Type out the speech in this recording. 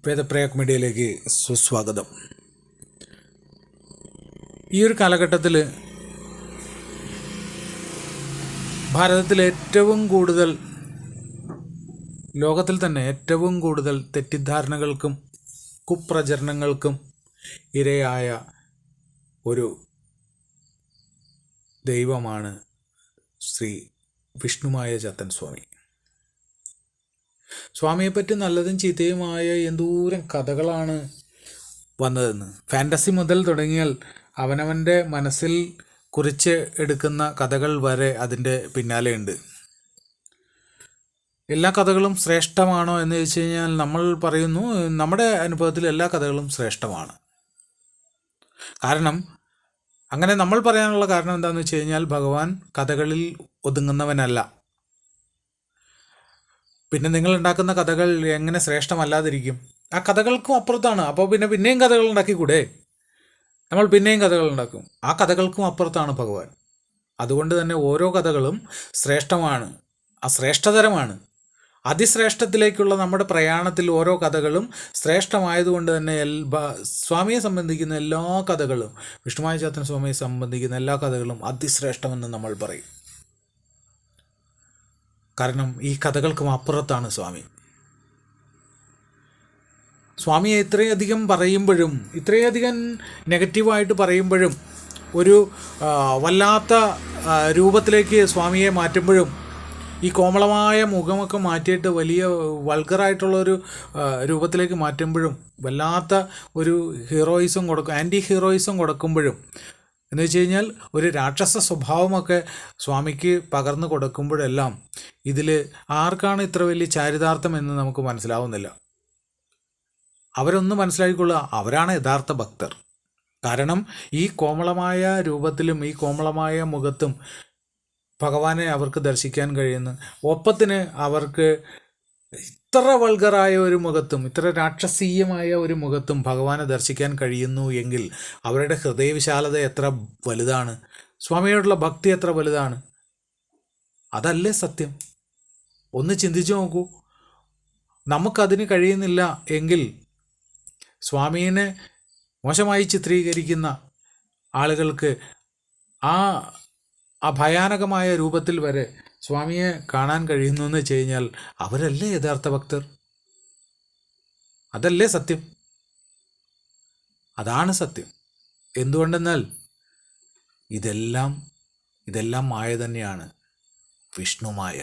വേദപ്രയാഗ് മീഡിയയിലേക്ക് സുസ്വാഗതം. ഈ ഒരു കാലഘട്ടത്തിൽ ഭാരതത്തിൽ ലോകത്തിൽ തന്നെ ഏറ്റവും കൂടുതൽ തെറ്റിദ്ധാരണകൾക്കും കുപ്രചരണങ്ങൾക്കും ഇരയായ ഒരു ദൈവമാണ് ശ്രീ വിഷ്ണുമായ ചാത്തൻ സ്വാമി. സ്വാമിയെപ്പറ്റി നല്ലതും ചീത്തയുമായ എന്തോരം കഥകളാണ് വന്നതെന്ന്. ഫാൻറ്റസി മുതൽ തുടങ്ങിയാൽ അവനവൻ്റെ മനസ്സിൽ കുറിച്ച് എടുക്കുന്ന കഥകൾ വരെ അതിൻ്റെ പിന്നാലെയുണ്ട്. എല്ലാ കഥകളും ശ്രേഷ്ഠമാണോ എന്ന് ചോദിച്ചു കഴിഞ്ഞാൽ നമ്മൾ പറയുന്നു, നമ്മുടെ അനുഭവത്തിൽ എല്ലാ കഥകളും ശ്രേഷ്ഠമാണ്. കാരണം അങ്ങനെ നമ്മൾ പറയാനുള്ള കാരണം എന്താണെന്ന് വെച്ച് കഴിഞ്ഞാൽ, ഭഗവാൻ കഥകളിൽ ഒതുങ്ങുന്നവനല്ല. പിന്നെ നിങ്ങൾ ഉണ്ടാക്കുന്ന കഥകൾ എങ്ങനെ ശ്രേഷ്ഠമല്ലാതിരിക്കും? ആ കഥകൾക്കും അപ്പുറത്താണ്. അപ്പോൾ പിന്നെയും കഥകൾ ഉണ്ടാക്കിക്കൂടെ? നമ്മൾ പിന്നെയും കഥകൾ ഉണ്ടാക്കും. ആ കഥകൾക്കും അപ്പുറത്താണ് ഭഗവാൻ. അതുകൊണ്ട് തന്നെ ഓരോ കഥകളും ശ്രേഷ്ഠമാണ്, ശ്രേഷ്ഠതരമാണ്. അതിശ്രേഷ്ഠത്തിലേക്കുള്ള നമ്മുടെ പ്രയാണത്തിൽ ഓരോ കഥകളും ശ്രേഷ്ഠമായതുകൊണ്ട് തന്നെ സ്വാമിയെ സംബന്ധിക്കുന്ന എല്ലാ കഥകളും, വിഷ്ണുമായ ചാത്തൻ സ്വാമിയെ സംബന്ധിക്കുന്ന എല്ലാ കഥകളും അതിശ്രേഷ്ഠമെന്ന് നമ്മൾ പറയും. കാരണം ഈ കഥകൾക്കും അപ്പുറത്താണ് സ്വാമി. സ്വാമിയെ ഇത്രയധികം പറയുമ്പോഴും, ഇത്രയധികം നെഗറ്റീവായിട്ട് പറയുമ്പോഴും, ഒരു വല്ലാത്ത രൂപത്തിലേക്ക് സ്വാമിയെ മാറ്റുമ്പോഴും, ഈ കോമളമായ മുഖമൊക്കെ മാറ്റിയിട്ട് വലിയ വൾഗറായിട്ടുള്ളൊരു രൂപത്തിലേക്ക് മാറ്റുമ്പോഴും, വല്ലാത്ത ഒരു ആൻറ്റി ഹീറോയിസം കൊടുക്കുമ്പോഴും, എന്ന് വെച്ച് കഴിഞ്ഞാൽ ഒരു രാക്ഷസ സ്വഭാവമൊക്കെ സ്വാമിക്ക് പകർന്നു കൊടുക്കുമ്പോഴെല്ലാം ഇതിൽ ആർക്കാണ് ഇത്ര വലിയ ചാരിതാർത്ഥം എന്ന് നമുക്ക് മനസ്സിലാവുന്നില്ല. അവരൊന്ന് മനസ്സിലാക്കിക്കൊള്ളുക, അവരാണ് യഥാർത്ഥ ഭക്തർ. കാരണം ഈ കോമളമായ രൂപത്തിലും ഈ കോമളമായ മുഖത്തും ഭഗവാനെ അവർക്ക് ദർശിക്കാൻ കഴിയുന്നു. ഒപ്പത്തിന് അവർക്ക് ഇത്ര വൾഗറായ ഒരു മുഖത്തും ഇത്ര രാക്ഷസീയമായ ഒരു മുഖത്തും ഭഗവാനെ ദർശിക്കാൻ കഴിയുന്നു എങ്കിൽ അവരുടെ ഹൃദയവിശാലത എത്ര വലുതാണ്, സ്വാമിയോടുള്ള ഭക്തി എത്ര വലുതാണ്. അതല്ലേ സത്യം? ഒന്ന് ചിന്തിച്ചു നോക്കൂ. നമുക്കതിന് കഴിയുന്നില്ല എങ്കിൽ സ്വാമീനെ മോശമായി ചിത്രീകരിക്കുന്ന ആളുകൾക്ക് ആ ഭയാനകമായ രൂപത്തിൽ വരെ സ്വാമിയെ കാണാൻ കഴിയുന്നു എന്ന് വെച്ച് കഴിഞ്ഞാൽ അവരല്ലേ യഥാർത്ഥ ഭക്തർ? അതല്ലേ സത്യം? അതാണ് സത്യം. എന്തുകൊണ്ടെന്നാൽ ഇതെല്ലാം മായ തന്നെയാണ്, വിഷ്ണുമായ.